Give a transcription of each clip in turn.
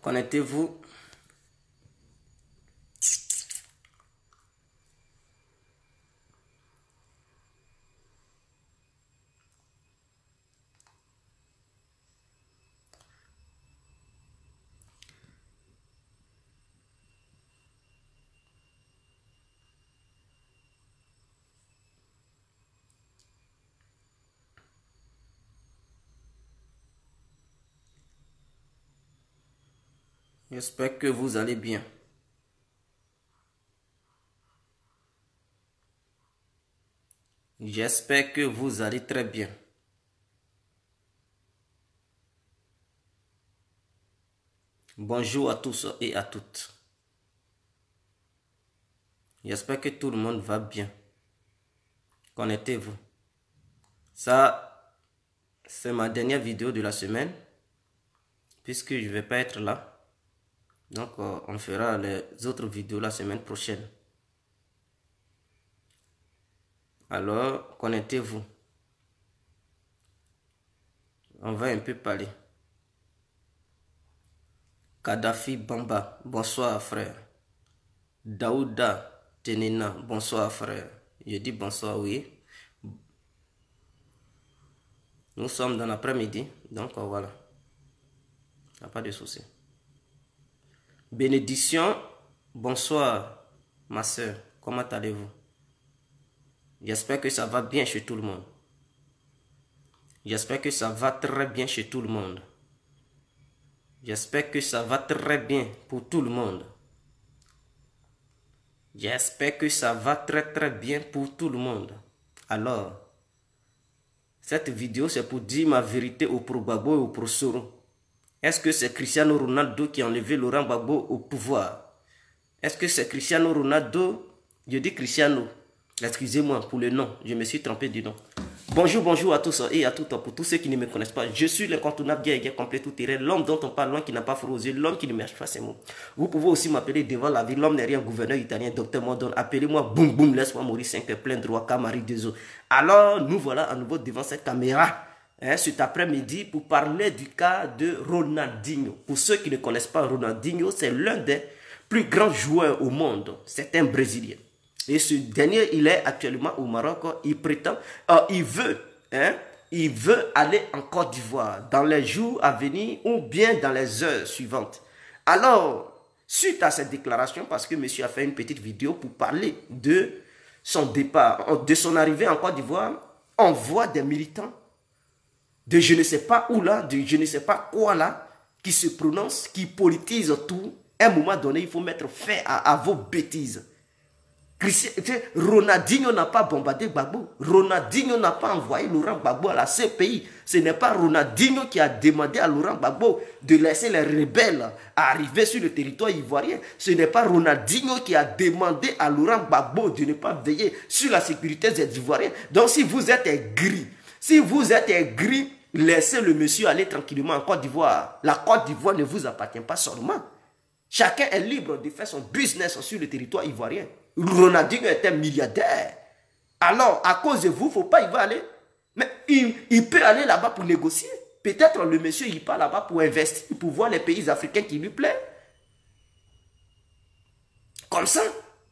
Connectez-vous. J'espère que vous allez bien. J'espère que vous allez très bien. Bonjour à tous et à toutes. J'espère que tout le monde va bien. Connectez-vous. Ça, c'est ma dernière vidéo de la semaine, puisque je ne vais pas être là. Donc, on fera les autres vidéos la semaine prochaine. Alors, connectez-vous. On va un peu parler. Kadhafi Bamba, bonsoir frère. Daouda Tenena, bonsoir frère. Je dis bonsoir, oui. Nous sommes dans l'après-midi, donc voilà. Il n'y a pas de souci. Bénédiction, bonsoir ma soeur, comment allez-vous? J'espère que ça va bien chez tout le monde. J'espère que ça va très bien chez tout le monde. J'espère que ça va très bien pour tout le monde. J'espère que ça va très bien pour tout le monde. Alors, cette vidéo c'est pour dire ma vérité au Pro Gbagbo et au Pro Soro. Est-ce que c'est Cristiano Ronaldo qui a enlevé Laurent Gbagbo au pouvoir? Est-ce que c'est Cristiano Ronaldo? Je dis Cristiano. Excusez-moi pour le nom. Je me suis trompé du nom. Bonjour à tous et à toutes. Pour tous ceux qui ne me connaissent pas, je suis l'incontournable guerrier complet tout terrain. L'homme dont on parle, l'homme qui n'a pas froid aux yeux, l'homme qui ne marche pas ses mots. Vous pouvez aussi m'appeler devant la vie. L'homme n'est rien, gouverneur italien, docteur Mondon. Appelez-moi Boum Boum, laisse-moi mourir 5 heures, plein droit, Camari des eaux. Alors, nous voilà à nouveau devant cette caméra. Cet après-midi pour parler du cas de Ronaldinho. Pour ceux qui ne connaissent pas Ronaldinho, c'est l'un des plus grands joueurs au monde. C'est un Brésilien. Et ce dernier, il est actuellement au Maroc. Il prétend, il veut aller en Côte d'Ivoire dans les jours à venir ou bien dans les heures suivantes. Alors, suite à cette déclaration, parce que monsieur a fait une petite vidéo pour parler de son départ, de son arrivée en Côte d'Ivoire, on voit des militants de je ne sais pas où là, de je ne sais pas quoi là, qui se prononcent, qui politisent tout. À un moment donné, il faut mettre fin à vos bêtises. Ronaldinho n'a pas bombardé Gbagbo. Ronaldinho n'a pas envoyé Laurent Gbagbo à la CPI. Ce n'est pas Ronaldinho qui a demandé à Laurent Gbagbo de laisser les rebelles arriver sur le territoire ivoirien. Ce n'est pas Ronaldinho qui a demandé à Laurent Gbagbo de ne pas veiller sur la sécurité des Ivoiriens. Donc si vous êtes aigri, laissez le monsieur aller tranquillement en Côte d'Ivoire. La Côte d'Ivoire ne vous appartient pas seulement. Chacun est libre de faire son business sur le territoire ivoirien. Ronaldinho est un milliardaire. Alors, à cause de vous, il ne faut pas y aller. Mais il peut aller là-bas pour négocier. Peut-être le monsieur, il part là-bas pour investir, pour voir les pays africains qui lui plaisent. Comme ça,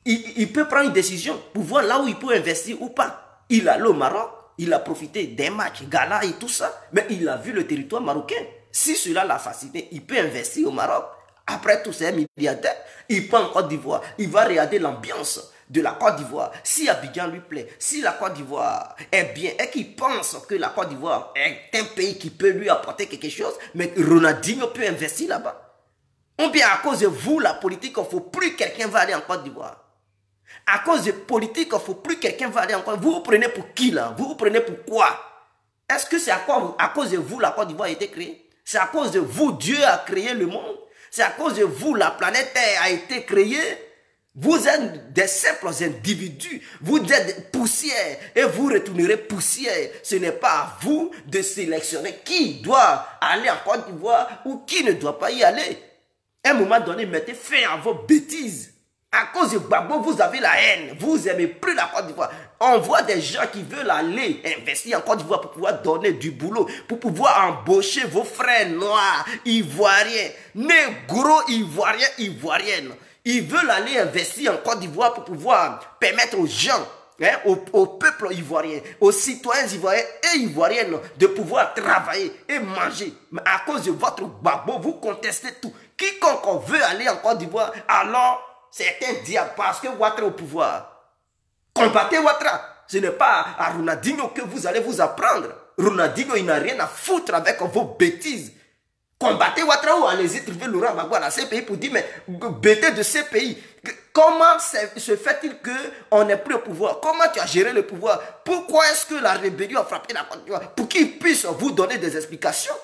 il peut prendre une décision pour voir là où il peut investir ou pas. Il allé au Maroc, il a profité des matchs, gala et tout ça, mais il a vu le territoire marocain. Si cela l'a fasciné, il peut investir au Maroc. Après tout, c'est un milliardaire. Il part en Côte d'Ivoire. Il va regarder l'ambiance de la Côte d'Ivoire. Si Abidjan lui plaît, si la Côte d'Ivoire est bien et qu'il pense que la Côte d'Ivoire est un pays qui peut lui apporter quelque chose, mais Ronaldinho peut investir là-bas. Ou bien à cause de vous, la politique, il ne faut plus quelqu'un va aller en Côte d'Ivoire. À cause de politique, il ne faut plus quelqu'un va aller en Côte d'Ivoire. Vous vous prenez pour qui là? Vous vous prenez pour quoi? Est-ce que c'est à cause de vous la Côte d'Ivoire a été créée? C'est à cause de vous, Dieu a créé le monde? C'est à cause de vous, la planète Terre a été créée. Vous êtes des simples individus. Vous êtes poussière et vous retournerez poussière. Ce n'est pas à vous de sélectionner qui doit aller en Côte d'Ivoire ou qui ne doit pas y aller. À un moment donné, mettez fin à vos bêtises. À cause de Gbagbo, vous avez la haine. Vous n'aimez plus la Côte d'Ivoire. On voit des gens qui veulent aller investir en Côte d'Ivoire pour pouvoir donner du boulot, pour pouvoir embaucher vos frères noirs, ivoiriens, négros, ivoiriens, ivoiriennes. Ils veulent aller investir en Côte d'Ivoire pour pouvoir permettre aux gens, hein, au peuple ivoirien, aux citoyens ivoiriens et ivoiriennes de pouvoir travailler et manger. Mais à cause de votre Gbagbo, vous contestez tout. Quiconque veut aller en Côte d'Ivoire, alors c'est un diable parce que Ouattara est au pouvoir. Combattez Ouattara. Ce n'est pas à Ronaldinho que vous allez vous apprendre. Ronaldinho, il n'a rien à foutre avec vos bêtises. Combattez Ouattara ou allez-y trouver Laurent Gbagbo dans ces pays pour dire, mais bêtez de ces pays. Comment se fait-il qu'on n'est plus au pouvoir? Comment tu as géré le pouvoir? Pourquoi est-ce que la rébellion a frappé la Côte d'Ivoire? Pour qu'ils puissent vous donner des explications.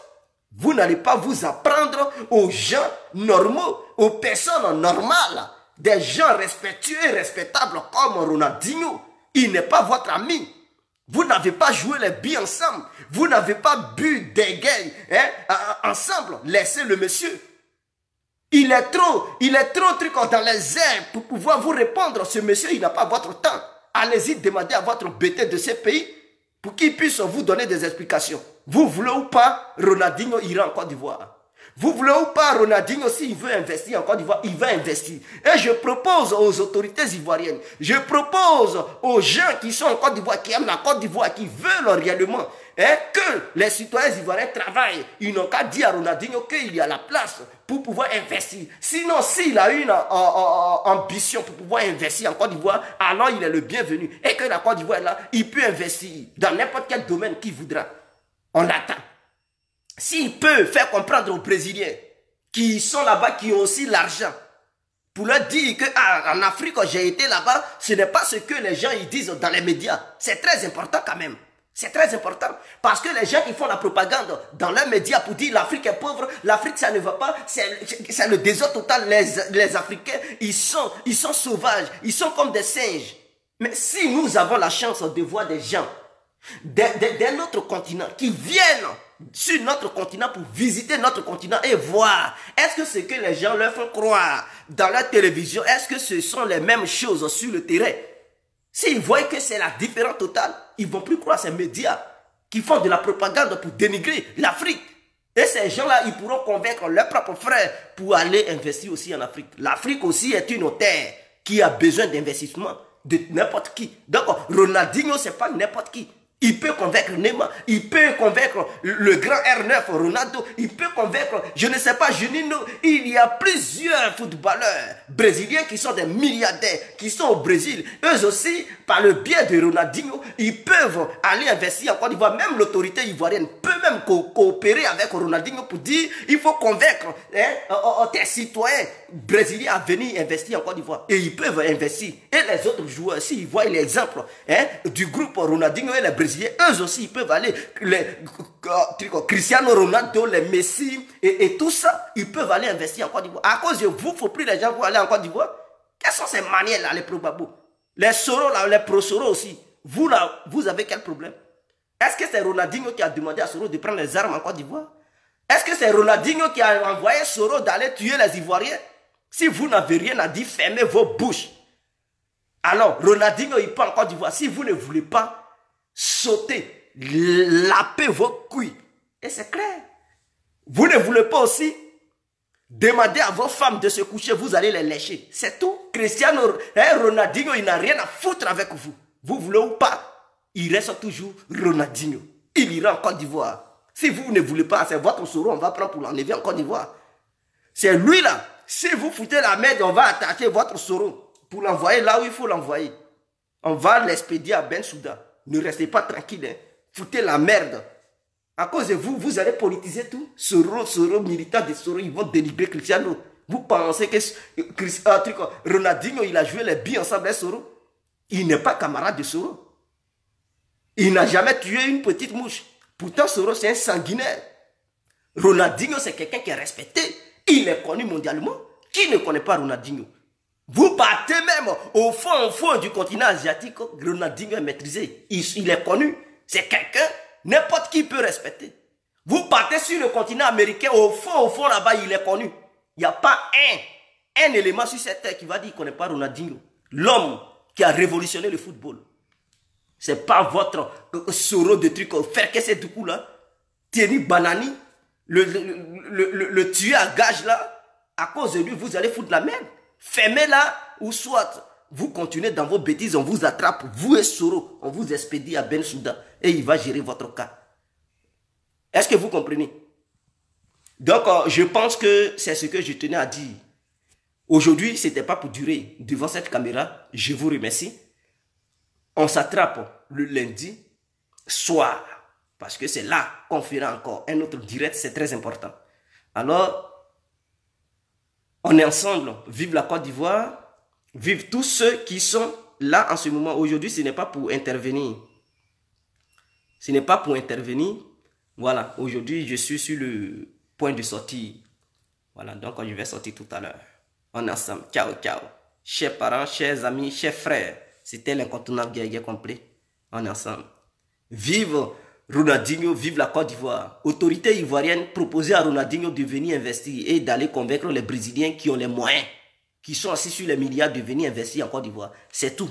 Vous n'allez pas vous apprendre aux gens normaux, aux personnes normales. Des gens respectueux et respectables comme Ronaldinho. Il n'est pas votre ami. Vous n'avez pas joué les billes ensemble. Vous n'avez pas bu des gays ensemble. Laissez le monsieur. Il est trop truc dans les airs pour pouvoir vous répondre. Ce monsieur, il n'a pas votre temps. Allez-y demander à votre bêté de ces pays pour qu'il puisse vous donner des explications. Vous voulez ou pas, Ronaldinho ira en Côte d'Ivoire. Vous voulez ou pas, Ronaldinho, s'il veut investir en Côte d'Ivoire, il va investir. Et je propose aux autorités ivoiriennes, je propose aux gens qui sont en Côte d'Ivoire, qui aiment la Côte d'Ivoire, qui veulent réellement que les citoyens ivoiriens travaillent. Ils n'ont qu'à dire à Ronaldinho qu'il y a la place pour pouvoir investir. Sinon, s'il a une ambition pour pouvoir investir en Côte d'Ivoire, alors il est le bienvenu. Et que la Côte d'Ivoire est là, il peut investir dans n'importe quel domaine qu'il voudra. On l'attend. S'il peut faire comprendre aux Brésiliens qui sont là-bas, qui ont aussi l'argent, pour leur dire que en Afrique, j'ai été là-bas, ce n'est pas ce que les gens ils disent dans les médias. C'est très important quand même. C'est très important. Parce que les gens qui font la propagande dans leurs médias pour dire l'Afrique est pauvre, l'Afrique ça ne va pas, c'est le désordre total. Les Africains, ils sont sauvages, ils sont comme des singes. Mais si nous avons la chance de voir des gens d'un autre continent qui viennent sur notre continent pour visiter notre continent et voir est-ce que ce que les gens leur font croire dans la télévision, est-ce que ce sont les mêmes choses sur le terrain? S'ils voient que c'est la différence totale, ils ne vont plus croire ces médias qui font de la propagande pour dénigrer l'Afrique. Et ces gens-là, ils pourront convaincre leurs propres frères pour aller investir aussi en Afrique. L'Afrique aussi est une terre qui a besoin d'investissement de n'importe qui. Donc, Ronaldinho, ce n'est pas n'importe qui. Il peut convaincre Neymar, il peut convaincre le grand R9 Ronaldo, il peut convaincre, je ne sais pas, Juninho. Il y a plusieurs footballeurs brésiliens qui sont des milliardaires, qui sont au Brésil. Eux aussi, par le biais de Ronaldinho, ils peuvent aller investir en Côte d'Ivoire. Même l'autorité ivoirienne peut même coopérer avec Ronaldinho pour dire, il faut convaincre tes citoyens brésiliens à venir investir en Côte d'Ivoire. Et ils peuvent investir. Et les autres joueurs, s'ils voient l'exemple du groupe Ronaldinho et les Brésiliens, eux aussi, ils peuvent aller, Cristiano Ronaldo, les Messi et tout ça, ils peuvent aller investir en Côte d'Ivoire. À cause de vous, il ne faut plus les gens pour aller en Côte d'Ivoire. Quelles sont ces manières-là, les pro-babos? Les Soros, là, les pro-Soros aussi. Vous, là, vous avez quel problème? Est-ce que c'est Ronaldinho qui a demandé à Soros de prendre les armes en Côte d'Ivoire? Est-ce que c'est Ronaldinho qui a envoyé Soros d'aller tuer les Ivoiriens? Si vous n'avez rien à dire, fermez vos bouches. Alors, Ronaldinho, il part en Côte d'Ivoire. Si vous ne voulez pas, sautez, lapez vos couilles. Et c'est clair. Vous ne voulez pas aussi demander à vos femmes de se coucher, vous allez les lécher. C'est tout. Cristiano Ronaldinho, il n'a rien à foutre avec vous. Vous voulez ou pas, il reste toujours Ronaldinho. Il ira en Côte d'Ivoire. Si vous ne voulez pas, c'est votre Soro, on va prendre pour l'enlever en Côte d'Ivoire. C'est lui là. Si vous foutez la merde, on va attaquer votre Soro pour l'envoyer là où il faut l'envoyer. On va l'expédier à Bensouda. Ne restez pas tranquille. Hein. Foutez la merde. À cause de vous, vous allez politiser tout. Soro, militant de Soro, ils vont dénigrer Cristiano. Vous pensez que Ronaldinho, il a joué les billes ensemble avec Soro? Il n'est pas camarade de Soro. Il n'a jamais tué une petite mouche. Pourtant, Soro, c'est un sanguinaire. Ronaldinho, c'est quelqu'un qui est respecté. Il est connu mondialement. Qui ne connaît pas Ronaldinho? Vous partez même au fond du continent asiatique, Ronaldinho est maîtrisé. Il est connu. C'est quelqu'un, n'importe qui peut respecter. Vous partez sur le continent américain, au fond là-bas, il est connu. Il n'y a pas un un élément sur cette terre qui va dire qu'on n'est pas Ronaldinho. L'homme qui a révolutionné le football. C'est pas votre soro de truc, faire que c'est du coup là. Thierry Banani, le tueur à gage là, à cause de lui, vous allez foutre la merde. Fermez-la, ou soit vous continuez dans vos bêtises, on vous attrape, vous et Soro, on vous expédie à Ben Souda et il va gérer votre cas. Est-ce que vous comprenez? Donc, je pense que c'est ce que je tenais à dire. Aujourd'hui, ce n'était pas pour durer devant cette caméra. Je vous remercie. On s'attrape le lundi soir. Parce que c'est là qu'on fera encore un autre direct. C'est très important. Alors, on est ensemble. Vive la Côte d'Ivoire. Vive tous ceux qui sont là en ce moment. Aujourd'hui, ce n'est pas pour intervenir. Ce n'est pas pour intervenir. Voilà. Aujourd'hui, je suis sur le point de sortie. Voilà. Donc, je vais sortir tout à l'heure. On est ensemble. Ciao, ciao. Chers parents, chers amis, chers frères. C'était l'incontournable guerrier complet. On est ensemble. Vive Ronaldinho, vive la Côte d'Ivoire. Autorité ivoirienne proposait à Ronaldinho de venir investir et d'aller convaincre les Brésiliens qui ont les moyens, qui sont assis sur les milliards de venir investir en Côte d'Ivoire. C'est tout.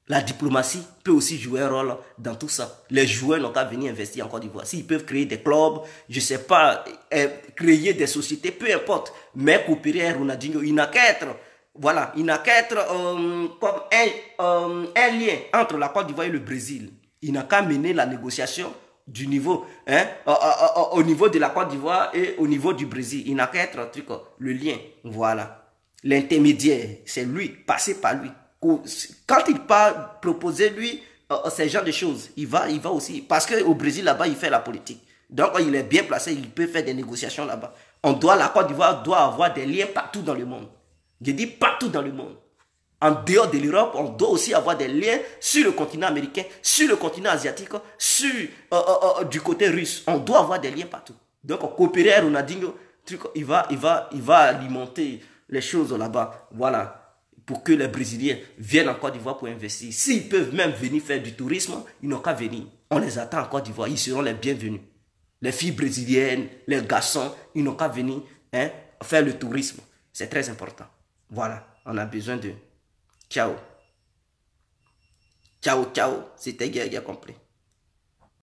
La diplomatie peut aussi jouer un rôle dans tout ça. Les joueurs n'ont qu'à venir investir en Côte d'Ivoire. S'ils peuvent créer des clubs, je ne sais pas, créer des sociétés, peu importe, mais coopérer avec Ronaldinho, il n'a qu'à être, voilà, il n'a qu'à être comme un lien entre la Côte d'Ivoire et le Brésil. Il n'a qu'à mener la négociation du niveau, au niveau de la Côte d'Ivoire et au niveau du Brésil. Il n'a qu'à être truc, le lien, voilà. L'intermédiaire, c'est lui, passer par lui. Quand il part proposer lui ces genres de choses, il va aussi. Parce qu'au Brésil, là-bas, il fait la politique. Donc, il est bien placé, il peut faire des négociations là-bas. La Côte d'Ivoire doit avoir des liens partout dans le monde. Je dis partout dans le monde. En dehors de l'Europe, on doit aussi avoir des liens sur le continent américain, sur le continent asiatique, sur du côté russe. On doit avoir des liens partout. Donc, coopérer avec Ronaldinho, il va alimenter les choses là-bas. Voilà. Pour que les Brésiliens viennent en Côte d'Ivoire pour investir. S'ils peuvent même venir faire du tourisme, ils n'ont qu'à venir. On les attend en Côte d'Ivoire, ils seront les bienvenus. Les filles brésiliennes, les garçons, ils n'ont qu'à venir faire le tourisme. C'est très important. Voilà, on a besoin de... Ciao. Ciao, ciao. C'était Guerrier complet.